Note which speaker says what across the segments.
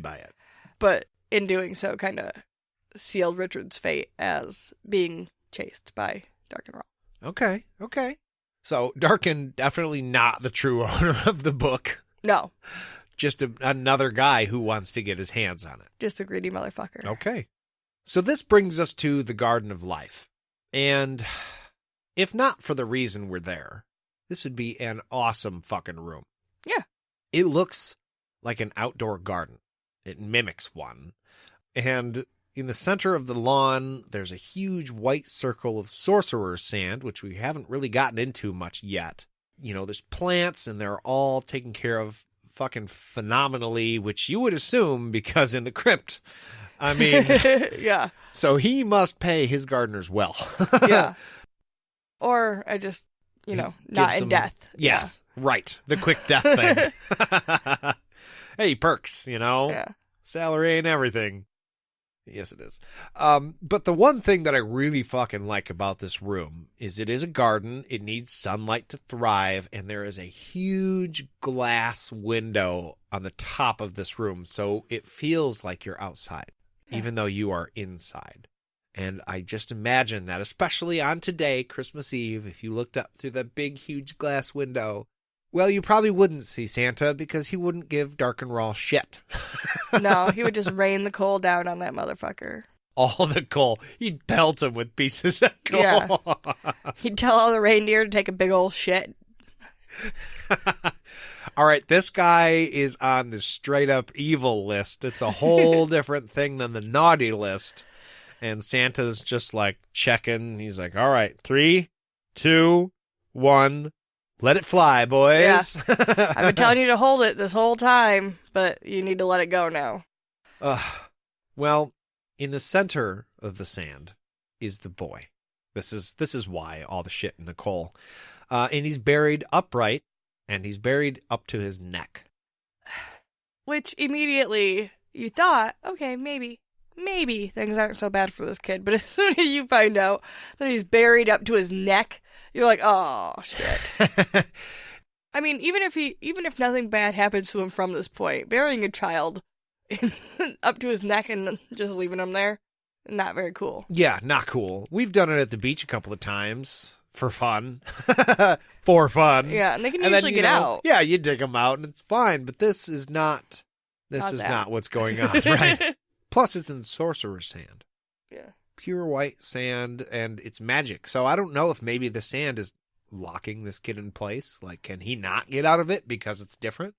Speaker 1: by it.
Speaker 2: But in doing so, kind of sealed Richard's fate as being chased by Darken Rahl.
Speaker 1: Okay. So Darken, definitely not the true owner of the book.
Speaker 2: No.
Speaker 1: Just another guy who wants to get his hands on it.
Speaker 2: Just a greedy motherfucker.
Speaker 1: Okay. So this brings us to the Garden of Life. And if not for the reason we're there, this would be an awesome fucking room.
Speaker 2: Yeah.
Speaker 1: It looks like an outdoor garden. It mimics one. And in the center of the lawn, there's a huge white circle of sorcerer's sand, which we haven't really gotten into much yet. You know, there's plants, and they're all taken care of fucking phenomenally, which you would assume because in the crypt, I mean...
Speaker 2: Yeah.
Speaker 1: So he must pay his gardeners well.
Speaker 2: Yeah. Or I just, not in death.
Speaker 1: Yes, yeah. Right. The quick death thing. Hey, perks,
Speaker 2: Yeah.
Speaker 1: Salary ain't everything. Yes, it is. But the one thing that I really fucking like about this room is it is a garden. It needs sunlight to thrive, and there is a huge glass window on the top of this room, so it feels like you're outside, even though you are inside. And I just imagine that, especially on today, Christmas Eve, if you looked up through that big, huge glass window, well, you probably wouldn't see Santa because he wouldn't give Darken Rahl shit.
Speaker 2: No, he would just rain the coal down on that motherfucker.
Speaker 1: All the coal. He'd pelt him with pieces of coal.
Speaker 2: Yeah. He'd tell all the reindeer to take a big old shit.
Speaker 1: All right, this guy is on the straight-up evil list. It's a whole different thing than the naughty list. And Santa's just like checking. He's like, all right, 3, 2, 1... Let it fly, boys.
Speaker 2: Yeah. I've been telling you to hold it this whole time, but you need to let it go now.
Speaker 1: Well, in the center of the sand is the boy. This is why all the shit in the coal. And he's buried upright, and he's buried up to his neck.
Speaker 2: Which immediately you thought, okay, maybe things aren't so bad for this kid. But as soon as you find out that he's buried up to his neck, you're like, oh, shit. I mean, even if nothing bad happens to him from this point, burying a child up to his neck and just leaving him there, not very cool.
Speaker 1: Yeah, not cool. We've done it at the beach a couple of times for fun. For fun.
Speaker 2: Yeah, and they can usually get out.
Speaker 1: Yeah, you dig them out and it's fine, but this is not what's going on, right? Plus, it's in sorcerer's sand.
Speaker 2: Yeah.
Speaker 1: Pure white sand, and it's magic. So I don't know if maybe the sand is locking this kid in place. Like, can he not get out of it because it's different?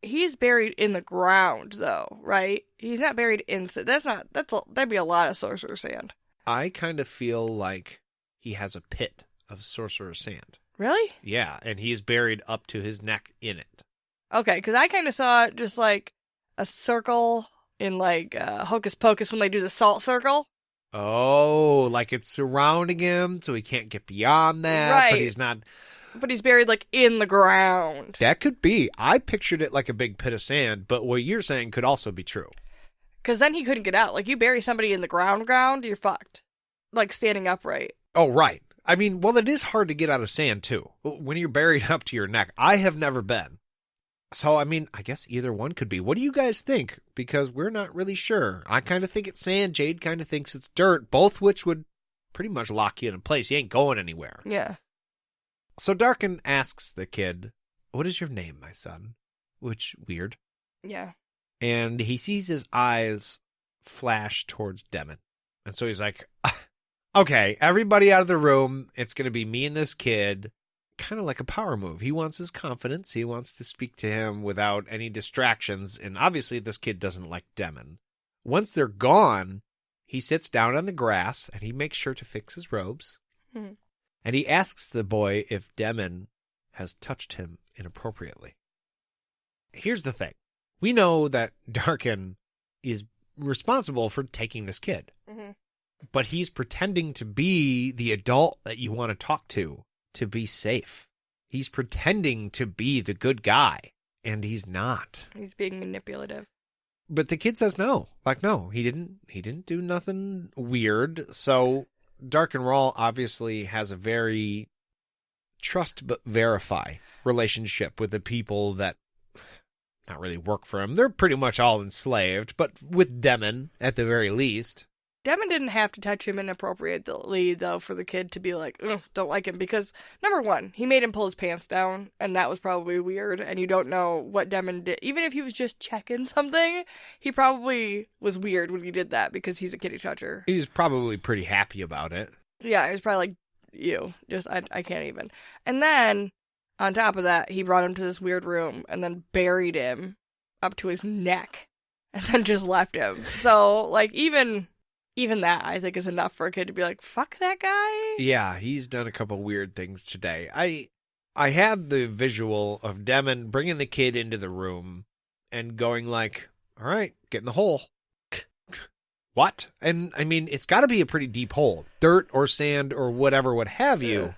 Speaker 2: He's buried in the ground, though, right? He's not buried inside. That'd be a lot of sorcerer's sand.
Speaker 1: I kind of feel like he has a pit of sorcerer's sand.
Speaker 2: Really?
Speaker 1: Yeah, and he's buried up to his neck in it.
Speaker 2: Okay, because I kind of saw it just like a circle in like Hocus Pocus when they do the salt circle.
Speaker 1: Oh, like it's surrounding him, so he can't get beyond that.
Speaker 2: Right.
Speaker 1: But he's not.
Speaker 2: But he's buried like in the ground.
Speaker 1: That could be. I pictured it like a big pit of sand, but what you're saying could also be true.
Speaker 2: Because then he couldn't get out. Like, you bury somebody in the ground, you're fucked. Like, standing upright.
Speaker 1: Oh, right. I mean, well, it is hard to get out of sand, too. When you're buried up to your neck. I have never been. So, I mean, I guess either one could be. What do you guys think? Because we're not really sure. I kind of think it's sand. Jade kind of thinks it's dirt. Both which would pretty much lock you in place. You ain't going anywhere.
Speaker 2: Yeah.
Speaker 1: So Darken asks the kid, "What is your name, my son?" Which, weird.
Speaker 2: Yeah.
Speaker 1: And he sees his eyes flash towards Demon. And so he's like, okay, everybody out of the room. It's going to be me and this kid. Kind of like a power move. He wants his confidence. He wants to speak to him without any distractions. And obviously this kid doesn't like Demon. Once they're gone, he sits down on the grass and he makes sure to fix his robes.
Speaker 2: Mm-hmm.
Speaker 1: And he asks the boy if Demon has touched him inappropriately. Here's the thing. We know that Darken is responsible for taking this kid.
Speaker 2: Mm-hmm.
Speaker 1: But he's pretending to be the adult that you want to talk to be safe. He's pretending to be the good guy, and he's not.
Speaker 2: He's being manipulative.
Speaker 1: But the kid says no. Like, no, he didn't do nothing weird. So Darken Rahl obviously has a very trust but verify relationship with the people that not really work for him. They're pretty much all enslaved, but with Demon at the very least.
Speaker 2: Demon didn't have to touch him inappropriately, though, for the kid to be like, don't like him. Because, number one, he made him pull his pants down, and that was probably weird, and you don't know what Demon did. Even if he was just checking something, he probably was weird when he did that, because he's a kitty toucher.
Speaker 1: He was probably pretty happy about it.
Speaker 2: Yeah, he was probably like, I can't even. And then, on top of that, he brought him to this weird room, and then buried him up to his neck, and then just left him. So, like, even that, I think, is enough for a kid to be like, fuck that guy.
Speaker 1: Yeah, he's done a couple weird things today. I had the visual of Demon bringing the kid into the room and going like, all right, get in the hole. What? And, I mean, it's got to be a pretty deep hole. Dirt or sand or whatever would have you.
Speaker 2: Yeah.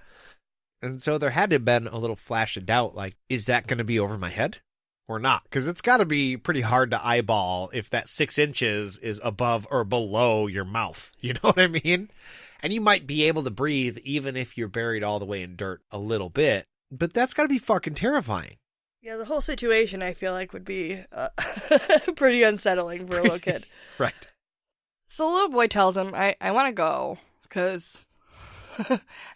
Speaker 1: And so there had to have been a little flash of doubt, like, is that going to be over my head? Or not, because it's got to be pretty hard to eyeball if that 6 inches is above or below your mouth. You know what I mean? And you might be able to breathe even if you're buried all the way in dirt a little bit, but that's got to be fucking terrifying.
Speaker 2: Yeah, the whole situation, I feel like, would be pretty unsettling for a little kid.
Speaker 1: Right.
Speaker 2: So the little boy tells him, I want to go, because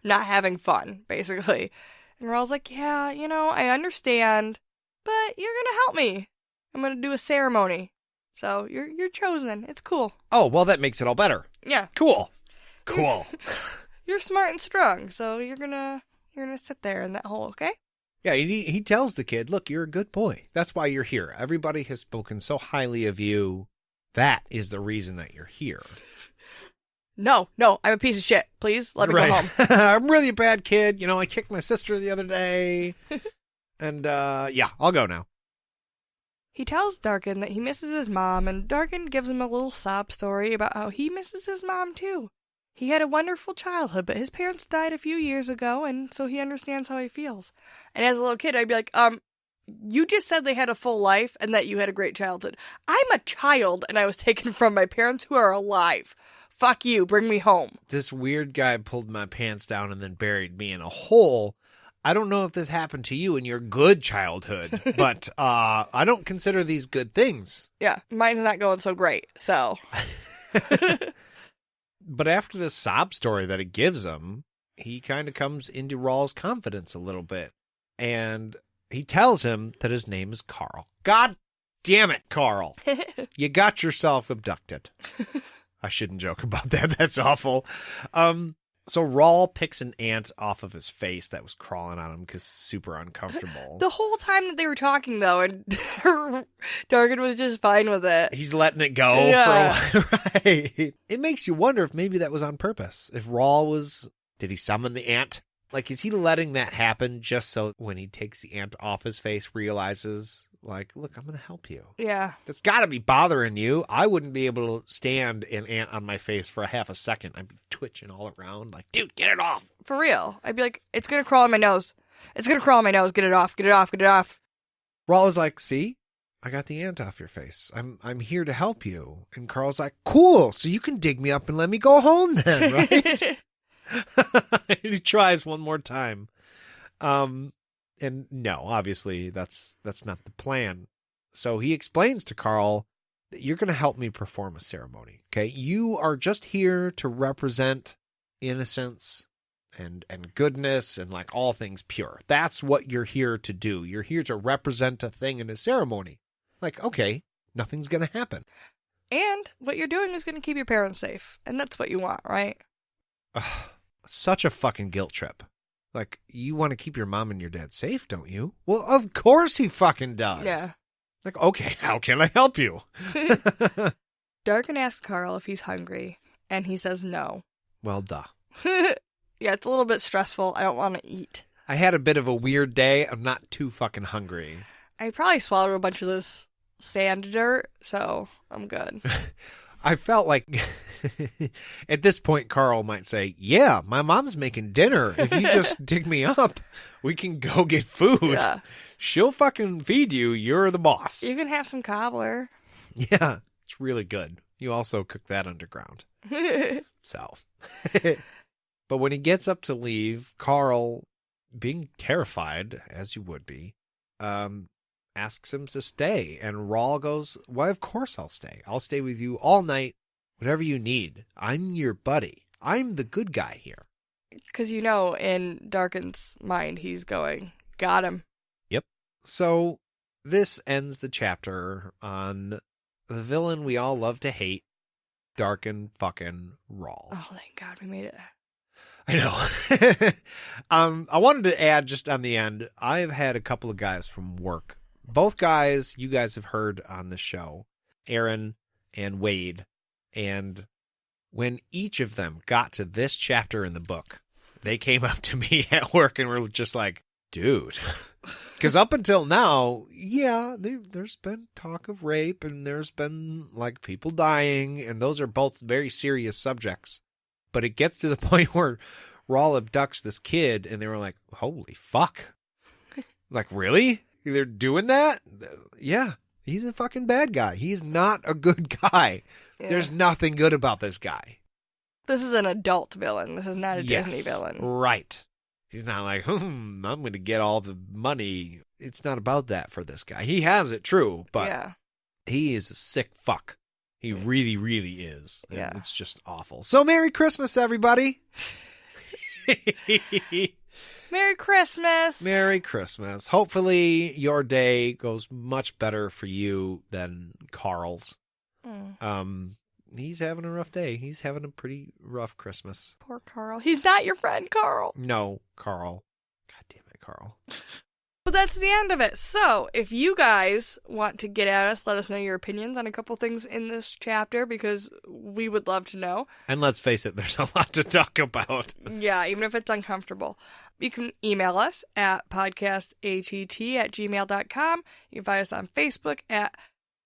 Speaker 2: not having fun, basically. And Rahl's like, yeah, I understand. But you're gonna help me. I'm gonna do a ceremony. So you're chosen. It's cool.
Speaker 1: Oh, well, that makes it all better.
Speaker 2: Yeah.
Speaker 1: Cool.
Speaker 2: You're smart and strong, so you're gonna sit there in that hole, okay?
Speaker 1: Yeah, he tells the kid, look, you're a good boy. That's why you're here. Everybody has spoken so highly of you. That is the reason that you're here.
Speaker 2: No, I'm a piece of shit. Please, let me go home.
Speaker 1: I'm really a bad kid. I kicked my sister the other day. And, yeah, I'll go now.
Speaker 2: He tells Darken that he misses his mom, and Darken gives him a little sob story about how he misses his mom, too. He had a wonderful childhood, but his parents died a few years ago, and so he understands how he feels. And as a little kid, I'd be like, you just said they had a full life and that you had a great childhood. I'm a child, and I was taken from my parents who are alive. Fuck you, bring me home.
Speaker 1: This weird guy pulled my pants down and then buried me in a hole. I don't know if this happened to you in your good childhood, but I don't consider these good things.
Speaker 2: Yeah, mine's not going so great, so.
Speaker 1: But after this sob story that it gives him, he kind of comes into Rahl's confidence a little bit. And he tells him that his name is Carl. God damn it, Carl. You got yourself abducted. I shouldn't joke about that. That's awful. So Rahl picks an ant off of his face that was crawling on him because it's super uncomfortable.
Speaker 2: The whole time that they were talking, though, and Darken was just fine with it.
Speaker 1: He's letting it go for a while. Right. It makes you wonder if maybe that was on purpose. If Rahl did he summon the ant? Like, is he letting that happen just so when he takes the ant off his face, realizes, like, look, I'm going to help you.
Speaker 2: Yeah.
Speaker 1: That's got to be bothering you. I wouldn't be able to stand an ant on my face for a half a second. I'd be twitching all around like, dude, get it off.
Speaker 2: For real. I'd be like, it's going to crawl in my nose. It's going to crawl in my nose. Get it off. Get it off. Get it off.
Speaker 1: Rahl is like, see, I got the ant off your face. I'm here to help you. And Carl's like, cool. So you can dig me up and let me go home then, right? He tries one more time. And no, obviously that's not the plan. So he explains to Carl that you're going to help me perform a ceremony. Okay. You are just here to represent innocence and goodness and like all things pure. That's what you're here to do. You're here to represent a thing in a ceremony. Like, okay, nothing's going to happen.
Speaker 2: And what you're doing is going to keep your parents safe. And that's what you want, right?
Speaker 1: Such a fucking guilt trip. Like, you want to keep your mom and your dad safe, don't you? Well, of course he fucking does.
Speaker 2: Yeah.
Speaker 1: Like, okay, how can I help you?
Speaker 2: Darken asks Carl if he's hungry, and he says no.
Speaker 1: Well, duh.
Speaker 2: Yeah, it's a little bit stressful. I don't want to eat.
Speaker 1: I had a bit of a weird day. I'm not too fucking hungry.
Speaker 2: I probably swallowed a bunch of this sand dirt, so I'm good.
Speaker 1: I felt like at this point, Carl might say, yeah, my mom's making dinner. If you just dig me up, we can go get food.
Speaker 2: Yeah.
Speaker 1: She'll fucking feed you. You're the boss.
Speaker 2: You can have some cobbler.
Speaker 1: Yeah, it's really good. You also cook that underground. So. But when he gets up to leave, Carl, being terrified, as you would be, asks him to stay. And Rahl goes, why, of course I'll stay. I'll stay with you all night, whatever you need. I'm your buddy. I'm the good guy here.
Speaker 2: Because in Darken's mind, he's going, got him.
Speaker 1: Yep. So this ends the chapter on the villain we all love to hate, Darken fucking Rahl.
Speaker 2: Oh, thank God we made it.
Speaker 1: I know. I wanted to add just on the end, I've had a couple of guys from work. Both guys you guys have heard on the show, Aaron and Wade. And when each of them got to this chapter in the book, they came up to me at work and were just like, dude. Because up until now, yeah, there's been talk of rape and there's been like people dying, and those are both very serious subjects. But it gets to the point where Rahl abducts this kid, and they were like, holy fuck. Like, really? They're doing that? Yeah, he's a fucking bad guy. He's not a good guy. Yeah. There's nothing good about this guy.
Speaker 2: This is an adult villain. This is not a Disney villain.
Speaker 1: Right. He's not like, I'm going to get all the money. It's not about that for this guy. He has it, true, but he is a sick fuck. He really, really is. And it's just awful. So Merry Christmas, everybody.
Speaker 2: Merry Christmas.
Speaker 1: Merry Christmas. Hopefully your day goes much better for you than Carl's. He's having a rough day. He's having a pretty rough Christmas.
Speaker 2: Poor Carl. He's not your friend, Carl.
Speaker 1: No, Carl. God damn it, Carl.
Speaker 2: But that's the end of it. So, if you guys want to get at us, let us know your opinions on a couple things in this chapter, because we would love to know.
Speaker 1: And let's face it, there's a lot to talk about.
Speaker 2: Yeah, even if it's uncomfortable. You can email us at podcastatt@gmail.com. You can find us on Facebook at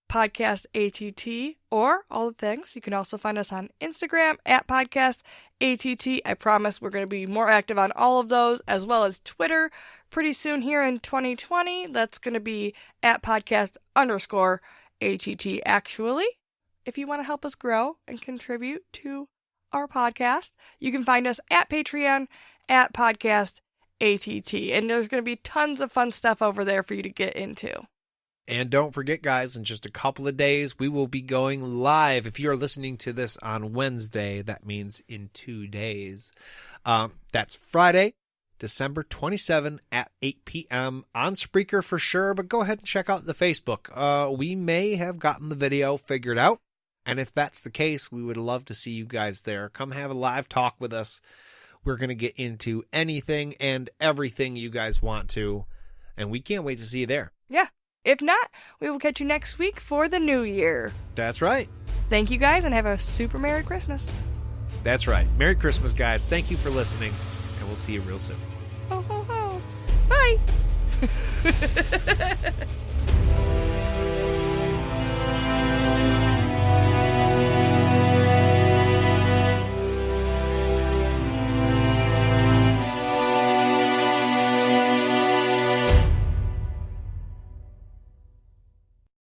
Speaker 2: podcastatt, or all the things. You can also find us on Instagram at podcastatt. I promise we're going to be more active on all of those, as well as Twitter pretty soon here in 2020. That's going to be at podcast_ATT, actually. If you want to help us grow and contribute to our podcast, you can find us at Patreon at podcastatt. And there's going to be tons of fun stuff over there for you to get into.
Speaker 1: And don't forget, guys, in just a couple of days, we will be going live. If you're listening to this on Wednesday, that means in 2 days. That's Friday, December 27 at 8 p.m. on Spreaker for sure, but go ahead and check out the Facebook. We may have gotten the video figured out, and if that's the case, we would love to see you guys there. Come have a live talk with us. We're going to get into anything and everything you guys want to, and we can't wait to see you there.
Speaker 2: Yeah. If not, we will catch you next week for the new year.
Speaker 1: That's right. Thank you, guys, and have a super Merry Christmas. That's right. Merry Christmas, guys. Thank you for listening, and we'll see you real soon. Ho, ho, ho. Bye.